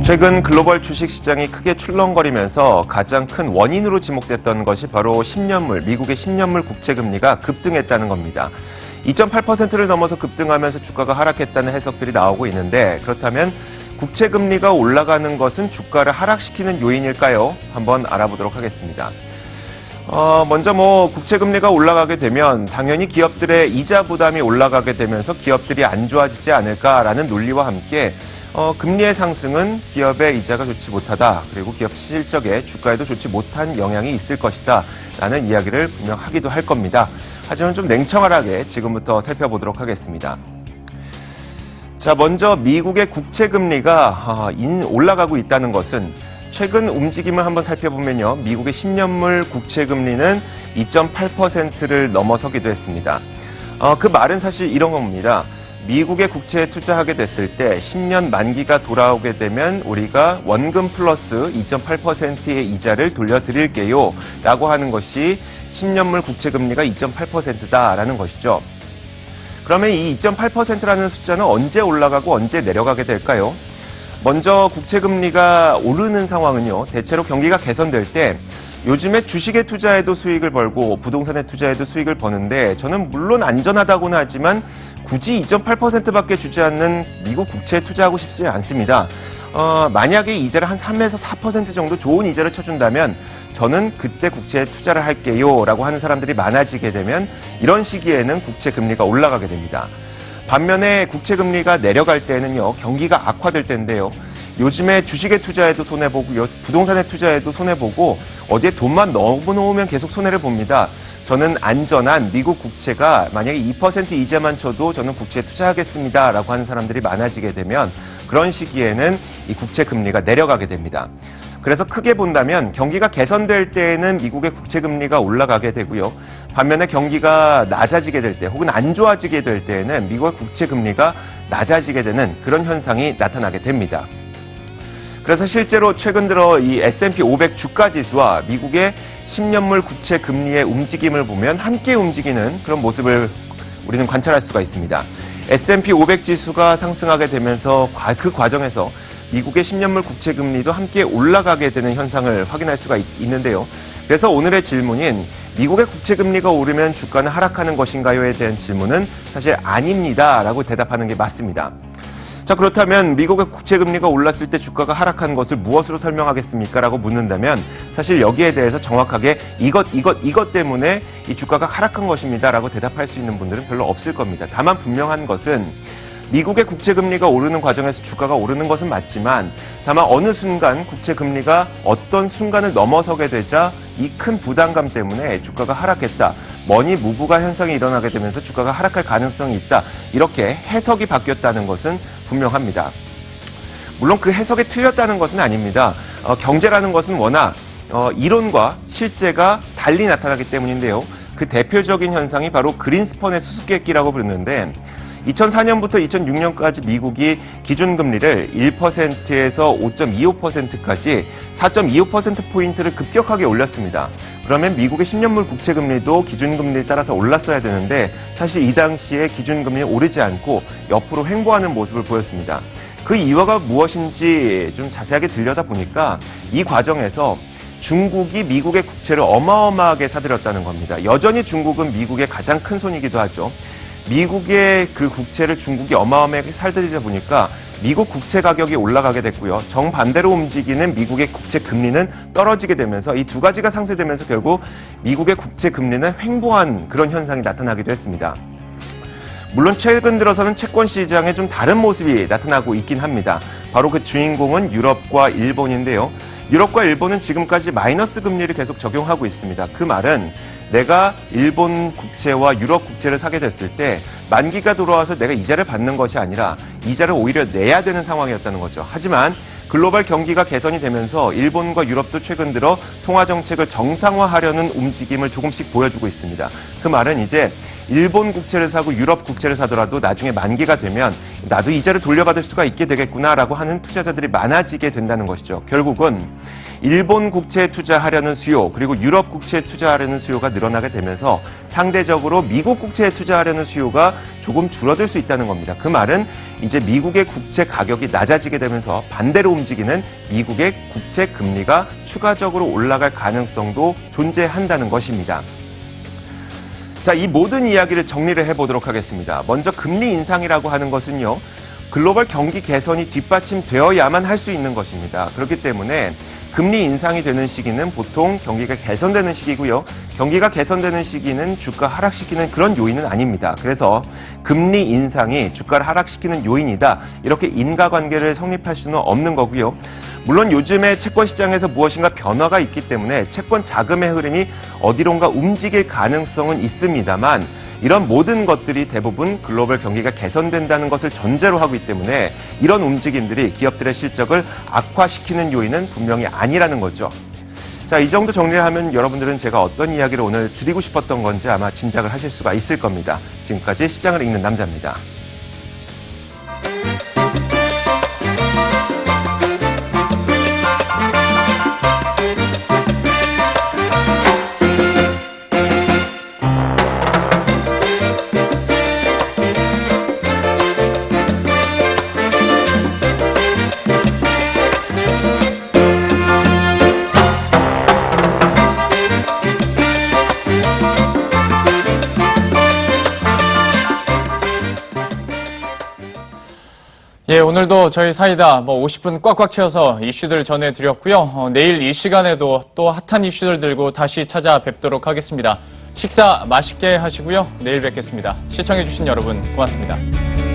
최근 글로벌 주식시장이 크게 출렁거리면서 가장 큰 원인으로 지목됐던 것이 바로 10년물, 미국의 10년물 국채금리가 급등했다는 겁니다. 2.8%를 넘어서 급등하면서 주가가 하락했다는 해석들이 나오고 있는데, 그렇다면 국채금리가 올라가는 것은 주가를 하락시키는 요인일까요? 한번 알아보도록 하겠습니다. 먼저 국채금리가 올라가게 되면 당연히 기업들의 이자 부담이 올라가게 되면서 기업들이 안 좋아지지 않을까라는 논리와 함께 금리의 상승은 기업의 이자가 좋지 못하다. 그리고 기업 실적에 주가에도 좋지 못한 영향이 있을 것이다. 라는 이야기를 분명 하기도 할 겁니다. 하지만 좀 냉청하게 지금부터 살펴보도록 하겠습니다. 자, 먼저 미국의 국채금리가 올라가고 있다는 것은 최근 움직임을 한번 살펴보면요. 미국의 10년물 국채금리는 2.8%를 넘어서기도 했습니다. 그 말은 사실 이런 겁니다. 미국의 국채에 투자하게 됐을 때 10년 만기가 돌아오게 되면 우리가 원금 플러스 2.8%의 이자를 돌려드릴게요 라고 하는 것이 10년물 국채금리가 2.8%다라는 것이죠. 그러면 이 2.8%라는 숫자는 언제 올라가고 언제 내려가게 될까요? 먼저 국채금리가 오르는 상황은요. 대체로 경기가 개선될 때 요즘에 주식에 투자해도 수익을 벌고 부동산에 투자해도 수익을 버는데 저는 물론 안전하다고는 하지만 굳이 2.8%밖에 주지 않는 미국 국채에 투자하고 싶지 않습니다. 만약에 이자를 한 3에서 4% 정도 좋은 이자를 쳐준다면 저는 그때 국채에 투자를 할게요 라고 하는 사람들이 많아지게 되면 이런 시기에는 국채 금리가 올라가게 됩니다. 반면에 국채 금리가 내려갈 때는요, 경기가 악화될 때인데요. 요즘에 주식에 투자해도 손해보고 부동산에 투자해도 손해보고 어디에 돈만 넣어놓으면 계속 손해를 봅니다. 저는 안전한 미국 국채가 만약에 2% 이자만 쳐도 저는 국채에 투자하겠습니다 라고 하는 사람들이 많아지게 되면 그런 시기에는 이 국채 금리가 내려가게 됩니다. 그래서 크게 본다면 경기가 개선될 때에는 미국의 국채 금리가 올라가게 되고요. 반면에 경기가 낮아지게 될 때 혹은 안 좋아지게 될 때에는 미국의 국채 금리가 낮아지게 되는 그런 현상이 나타나게 됩니다. 그래서 실제로 최근 들어 이 S&P 500 주가 지수와 미국의 10년물 국채 금리의 움직임을 보면 함께 움직이는 그런 모습을 우리는 관찰할 수가 있습니다. S&P 500 지수가 상승하게 되면서 그 과정에서 미국의 10년물 국채 금리도 함께 올라가게 되는 현상을 확인할 수가 있는데요. 그래서 오늘의 질문인 미국의 국채 금리가 오르면 주가는 하락하는 것인가요에 대한 질문은 사실 아닙니다 라고 대답하는 게 맞습니다. 자, 그렇다면 미국의 국채 금리가 올랐을 때 주가가 하락한 것을 무엇으로 설명하겠습니까? 라고 묻는다면 사실 여기에 대해서 정확하게 이것 때문에 이 주가가 하락한 것입니다 라고 대답할 수 있는 분들은 별로 없을 겁니다. 다만 분명한 것은 미국의 국채 금리가 오르는 과정에서 주가가 오르는 것은 맞지만 다만 어느 순간 국채 금리가 어떤 순간을 넘어서게 되자 이 큰 부담감 때문에 주가가 하락했다. 머니 무브가 현상이 일어나게 되면서 주가가 하락할 가능성이 있다. 이렇게 해석이 바뀌었다는 것은 분명합니다. 물론 그 해석이 틀렸다는 것은 아닙니다. 경제라는 것은 워낙 이론과 실제가 달리 나타나기 때문인데요. 그 대표적인 현상이 바로 그린스펀의 수수께끼라고 부르는데 2004년부터 2006년까지 미국이 기준금리를 1%에서 5.25%까지 4.25%포인트를 급격하게 올렸습니다. 그러면 미국의 10년물 국채금리도 기준금리에 따라서 올랐어야 되는데 사실 이 당시에 기준금리는 오르지 않고 옆으로 횡보하는 모습을 보였습니다. 그 이유가 무엇인지 좀 자세하게 들여다보니까 이 과정에서 중국이 미국의 국채를 어마어마하게 사들였다는 겁니다. 여전히 중국은 미국의 가장 큰 손이기도 하죠. 미국의 그 국채를 중국이 어마어마하게 살들이다 보니까 미국 국채 가격이 올라가게 됐고요. 정반대로 움직이는 미국의 국채 금리는 떨어지게 되면서 이 두 가지가 상쇄되면서 결국 미국의 국채 금리는 횡보한 그런 현상이 나타나기도 했습니다. 물론 최근 들어서는 채권 시장에 좀 다른 모습이 나타나고 있긴 합니다. 바로 그 주인공은 유럽과 일본인데요. 유럽과 일본은 지금까지 마이너스 금리를 계속 적용하고 있습니다. 그 말은 내가 일본 국채와 유럽 국채를 사게 됐을 때 만기가 돌아와서 내가 이자를 받는 것이 아니라 이자를 오히려 내야 되는 상황이었다는 거죠. 하지만 글로벌 경기가 개선이 되면서 일본과 유럽도 최근 들어 통화 정책을 정상화하려는 움직임을 조금씩 보여주고 있습니다. 그 말은 이제 일본 국채를 사고 유럽 국채를 사더라도 나중에 만기가 되면 나도 이자를 돌려받을 수가 있게 되겠구나라고 하는 투자자들이 많아지게 된다는 것이죠. 결국은 일본 국채에 투자하려는 수요, 그리고 유럽 국채에 투자하려는 수요가 늘어나게 되면서 상대적으로 미국 국채에 투자하려는 수요가 조금 줄어들 수 있다는 겁니다. 그 말은 이제 미국의 국채 가격이 낮아지게 되면서 반대로 움직이는 미국의 국채 금리가 추가적으로 올라갈 가능성도 존재한다는 것입니다. 자, 이 모든 이야기를 정리를 해보도록 하겠습니다. 먼저 금리 인상이라고 하는 것은요, 글로벌 경기 개선이 뒷받침되어야만 할 수 있는 것입니다. 그렇기 때문에 금리 인상이 되는 시기는 보통 경기가 개선되는 시기고요. 경기가 개선되는 시기는 주가 하락시키는 그런 요인은 아닙니다. 그래서 금리 인상이 주가를 하락시키는 요인이다, 이렇게 인과관계를 성립할 수는 없는 거고요. 물론 요즘에 채권 시장에서 무엇인가 변화가 있기 때문에 채권 자금의 흐름이 어디론가 움직일 가능성은 있습니다만, 이런 모든 것들이 대부분 글로벌 경기가 개선된다는 것을 전제로 하기 때문에 이런 움직임들이 기업들의 실적을 악화시키는 요인은 분명히 아니라는 거죠. 자, 이 정도 정리를 하면 여러분들은 제가 어떤 이야기를 오늘 드리고 싶었던 건지 아마 짐작을 하실 수가 있을 겁니다. 지금까지 시장을 읽는 남자입니다. 예, 오늘도 저희 사이다 50분 꽉꽉 채워서 이슈들 전해드렸고요. 내일 이 시간에도 또 핫한 이슈들 들고 다시 찾아뵙도록 하겠습니다. 식사 맛있게 하시고요. 내일 뵙겠습니다. 시청해주신 여러분 고맙습니다.